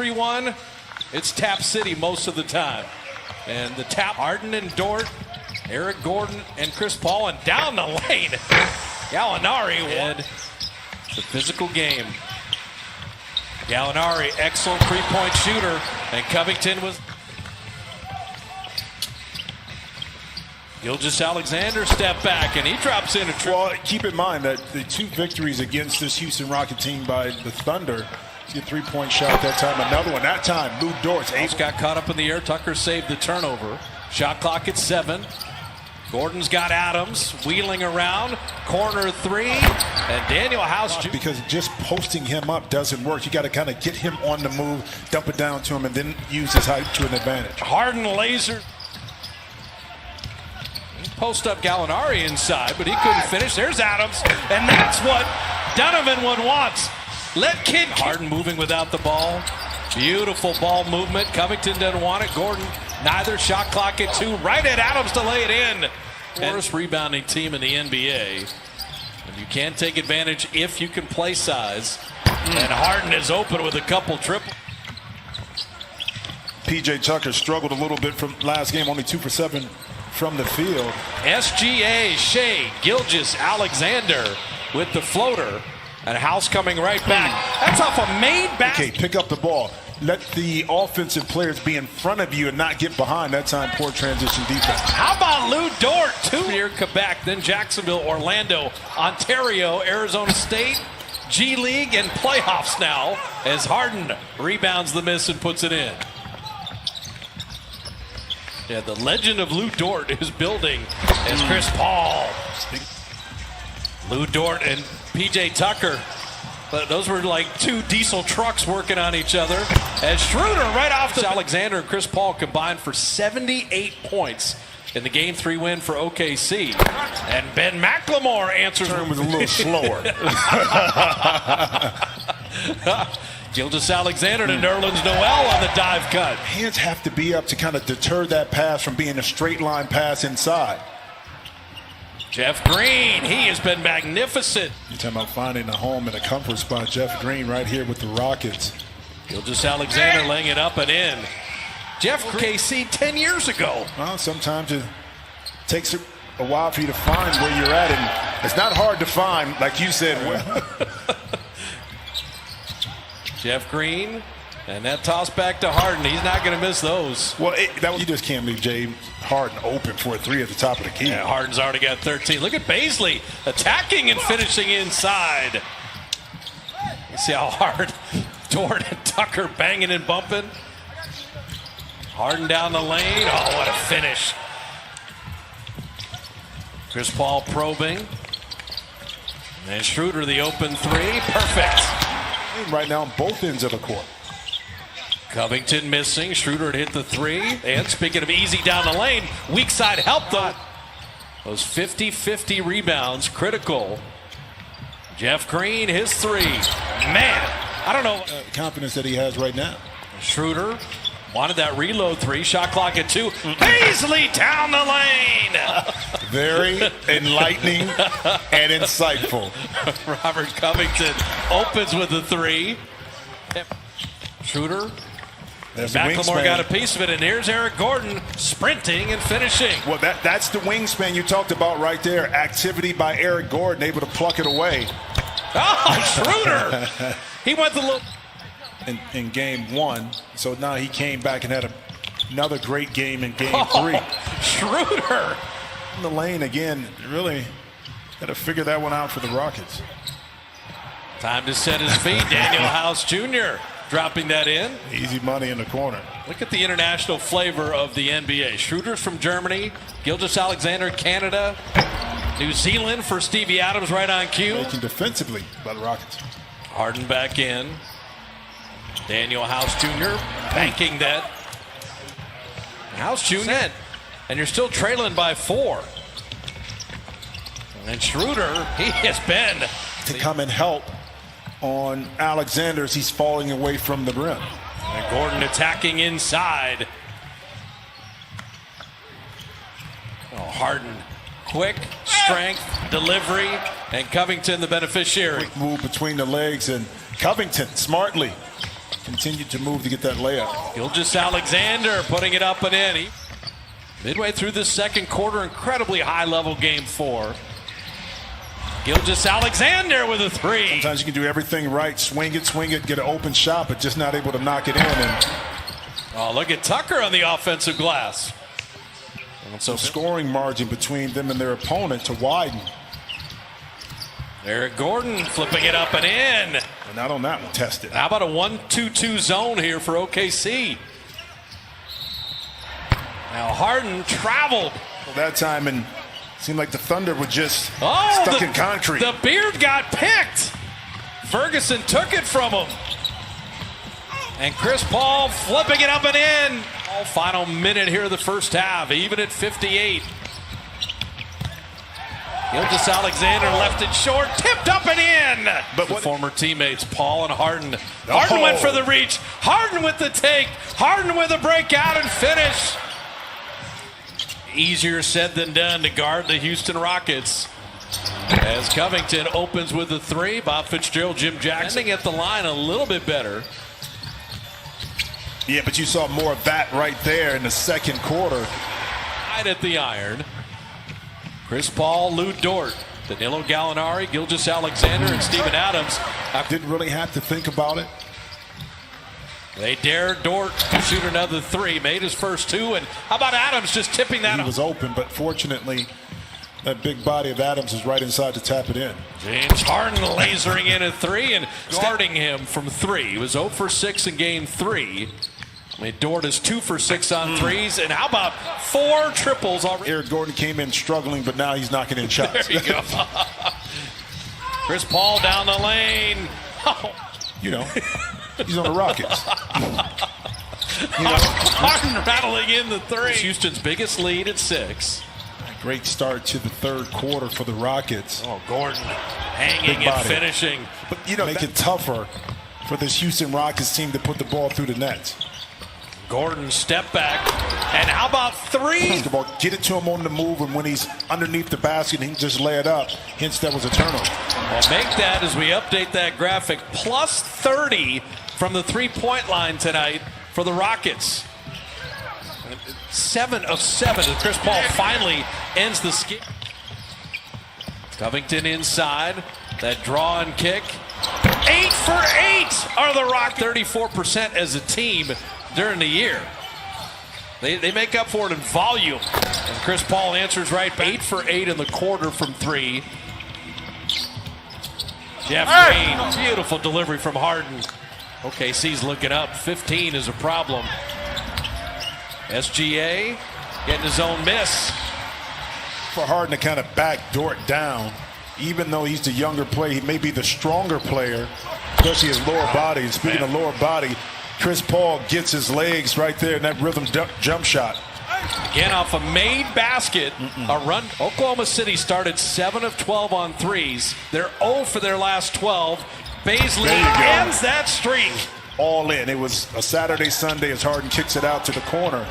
3-1, it's Tap City most of the time. And the tap, Harden and Dort, Eric Gordon and Chris Paul, and down the lane. Gallinari won. It's a physical game. Gallinari, excellent three-point shooter, and Covington was. Gilgeous-Alexander step back, and he drops in a triple. Well, keep in mind that the two victories against this Houston Rocket team by the Thunder, he had a three-point shot that time, another one. That time, Lou Dort's got caught up in the air. Tucker saved the turnover. Shot clock at 7. Gordon's got Adams wheeling around, corner three, and Daniel House. Because just posting him up doesn't work. You got to kind of get him on the move, dump it down to him, and then use his height to an advantage. Harden laser. Post up Gallinari inside, but he couldn't finish. There's Adams, and that's what Donovan would want. Let Kid Harden moving without the ball. Beautiful ball movement. Covington doesn't want it. Gordon, neither. Shot clock at 2. Right at Adams to lay it in. Worst rebounding team in the NBA. And you can take advantage if you can play size. And Harden is open with a couple triple. P.J. Tucker struggled a little bit from last game, only 2 for 7 from the field. SGA, Shea, Gilgeous-Alexander with the floater. And House coming right back. That's off a made back. Okay, pick up the ball. Let the offensive players be in front of you and not get behind. That time, poor transition defense. How about Lou Dort? 2 here, Quebec, then Jacksonville, Orlando, Ontario, Arizona State, G League, and playoffs now as Harden rebounds the miss and puts it in. Yeah, the legend of Lou Dort is building as Chris Paul. Lou Dort and P.J. Tucker. But those were like 2 diesel trucks working on each other. As Schroeder right off the Alexander and Chris Paul combined for 78 points in the Game 3 win for OKC. And Ben McLemore answers. Turn was a little slower. Gilgeous-Alexander to Nerlens Noel on the dive cut. Hands have to be up to kind of deter that pass from being a straight line pass inside. Jeff Green, he has been magnificent. You're talking about finding a home and a comfort spot. Jeff Green right here with the Rockets. Gilgeous-Alexander laying it up and in. Jeff KC 10 years ago. Well, sometimes it takes a while for you to find where you're at, and it's not hard to find, like you said. Jeff Green, and that toss back to Harden. He's not going to miss those. Well, you just can't leave James Harden open for a 3 at the top of the key. Yeah, Harden's already got 13. Look at Baisley attacking and finishing inside. You see how hard Dort and Tucker banging and bumping. Harden down the lane. Oh, what a finish. Chris Paul probing. And Schroeder the open 3. Perfect. Right now on both ends of the court. Covington missing. Schroeder had hit the 3. And speaking of easy down the lane, weak side help though. Those 50-50 rebounds, critical. Jeff Green, his 3. Man, I don't know. Confidence that he has right now. Schroeder wanted that reload 3. Shot clock at 2. Baisley down the lane. Very enlightening and insightful. Robert Covington opens with the 3. Schroeder. McLemore got a piece of it, and here's Eric Gordon sprinting and finishing. Well, that's the wingspan you talked about right there. Activity by Eric Gordon, able to pluck it away. Oh, Schroeder! He went the little. In game 1, so now he came back and had another great game in game 3. Schroeder! In the lane again, really got to figure that one out for the Rockets. Time to set his feet. Daniel House Jr. dropping that in. Easy money in the corner. Look at the international flavor of the NBA. Schroeder's from Germany. Gilgeous-Alexander, Canada. New Zealand for Stevie Adams right on cue. Making defensively by the Rockets. Harden back in. Daniel House Jr. banking that. House Jr. And you're still trailing by 4. And Schroeder, he has been. To come and help on Alexander as he's falling away from the rim. And Gordon attacking inside. Oh, Harden, quick, strength, delivery, and Covington the beneficiary. Quick move between the legs, and Covington smartly continued to move to get that layup. Gilgeous-Alexander putting it up and in. Midway through this second quarter, incredibly high-level game 4. Gilgeous-Alexander with a 3. Sometimes you can do everything right, swing it, get an open shot, but just not able to knock it in. And oh, look at Tucker on the offensive glass. And so the scoring margin between them and their opponent to widen. Eric Gordon flipping it up and in. And not on that one, tested. How about a 1-2-2 zone here for OKC? Now Harden traveled. Well, that time, and seemed like the Thunder were just stuck in concrete. The beard got picked. Ferguson took it from him. And Chris Paul flipping it up and in. Final minute here of the first half, even at 58. Gilgeous-Alexander left it short, tipped up and in. But the former teammates, Paul and Harden. Harden went for the reach. Harden with the take. Harden with a breakout and finish. Easier said than done to guard the Houston Rockets. As Covington opens with the 3, Bob Fitzgerald, Jim Jackson at the line a little bit better. Yeah, but you saw more of that right there in the second quarter. Right at the iron. Chris Paul, Lou Dort, Danilo Gallinari, Gilgeous-Alexander, and Steven Adams. Didn't really have to think about it. They dared Dort to shoot another 3, made his first 2, and how about Adams just tipping that? He was open, but fortunately, that big body of Adams is right inside to tap it in. James Harden lasering in a 3 and guarding him from 3. He was 0 for 6 in game 3. I mean, Dort is 2 for 6 on 3s, and how about 4 triples already? Eric Gordon came in struggling, but now he's knocking in shots. There you go. Chris Paul down the lane. Oh. You know, he's on the Rockets. Harden rattling in the 3. Houston's biggest lead at 6. Great start to the third quarter for the Rockets. Oh, Gordon hanging and finishing. But, you know, make it tougher for this Houston Rockets team to put the ball through the net. Gordon step back, and how about 3? Get it to him on the move, and when he's underneath the basket, he can just lay it up. Hence, that was a turnover. Well, make that as we update that graphic. Plus 30 from the three-point line tonight for the Rockets. 7 of 7 as Chris Paul finally ends the skip. Covington inside. That draw and kick. 8 for 8 are the Rockets. 34% as a team during the year. They make up for it in volume. And Chris Paul answers right back. 8 for 8 in the quarter from 3. Jeff Green, beautiful delivery from Harden. OKC's looking up. 15 is a problem. SGA getting his own miss. For Harden to kind of back Dort down, even though he's the younger player, he may be the stronger player, especially his lower body. And speaking of lower body, Chris Paul gets his legs right there in that rhythm jump shot. Again, off a made basket, a run. Oklahoma City started 7 of 12 on 3s. They're 0 for their last 12. Baisley ends that streak. All in. It was a Saturday, Sunday as Harden kicks it out to the corner.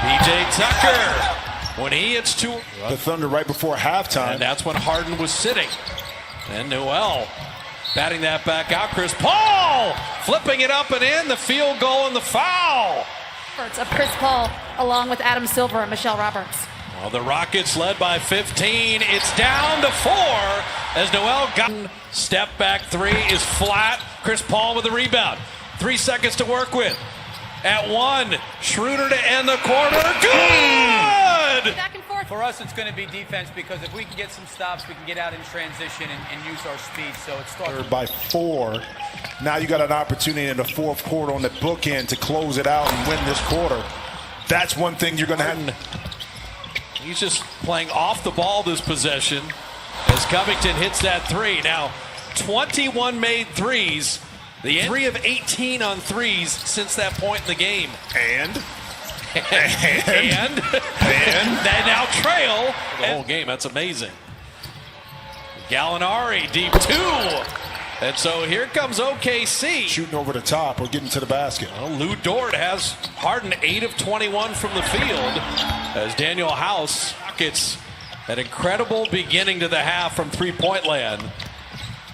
P.J. Tucker, when he hits 2. The Thunder right before halftime. And that's when Harden was sitting. And Noel batting that back out. Chris Paul flipping it up and in. The field goal and the foul. Of Chris Paul, along with Adam Silver and Michelle Roberts. Well, the Rockets led by 15. It's down to 4 as Noel got step back 3 is flat. Chris Paul with the rebound. 3 seconds to work with. At 1, Schroeder to end the quarter. Good! Back and forth. For us, it's going to be defense because if we can get some stops, we can get out in transition and use our speed. So it starts by 4. Now you got an opportunity in the fourth quarter on the bookend to close it out and win this quarter. That's one thing you're going to have. He's just playing off the ball this possession as Covington hits that 3. Now, 21 made 3s. The 3 of 18 on 3s since that point in the game. And they now trail the whole game. That's amazing. Gallinari deep 2. And so here comes OKC. Shooting over the top or getting to the basket. Well, Lou Dort has Harden 8 of 21 from the field as Daniel House gets an incredible beginning to the half from three-point land.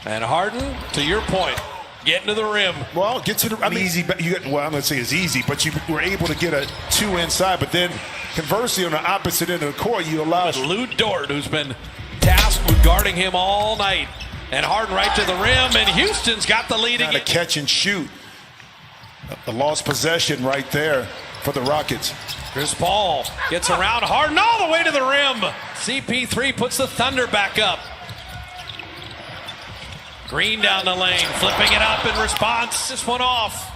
And Harden, to your point, getting to the rim. Well, get to the easy. I'm going to say it's easy, but you were able to get a 2 inside. But then, conversely, on the opposite end of the court, you allow Lou Dort, who's been tasked with guarding him all night, and Harden right to the rim, and Houston's got the lead again. A catch and shoot. A lost possession right there for the Rockets. Chris Paul gets around Harden all the way to the rim. CP3 puts the Thunder back up. Green down the lane, flipping it up in response. This one off.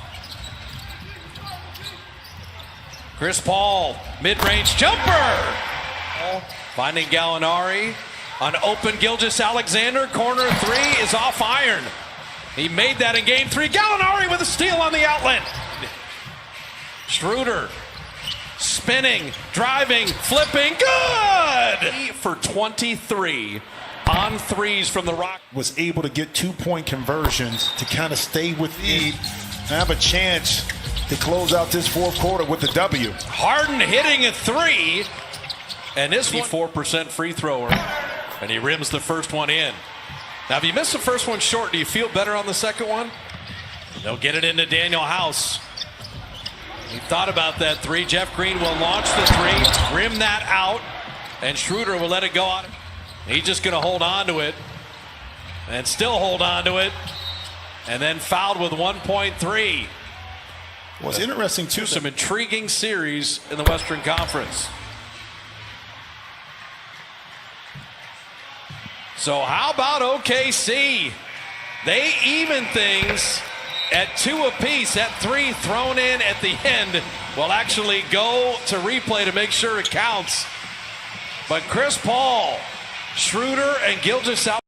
Chris Paul, mid-range jumper. Finding Gallinari. On open Gilgeous-Alexander, corner 3 is off iron. He made that in game 3. Gallinari with a steal on the outlet. Schroeder spinning, driving, flipping, good! For 23 on threes from the Rock. Was able to get 2-point conversions to kind of stay with lead and have a chance to close out this fourth quarter with the W. Harden hitting a 3, and this 4% free thrower, and he rims the first one in. Now, if you miss the first one short, do you feel better on the second one? They'll get it into Daniel House. He thought about that 3. Jeff Green will launch the 3, rim that out, and Schroeder will let it go out. He's just going to hold on to it and still hold on to it, and then fouled with 1.3. What's interesting, too, some intriguing series in the Western Conference. So how about OKC? They even things at 2 apiece. That 3 thrown in at the end will actually go to replay to make sure it counts. But Chris Paul, Schroeder, and Gilgeous-Alexander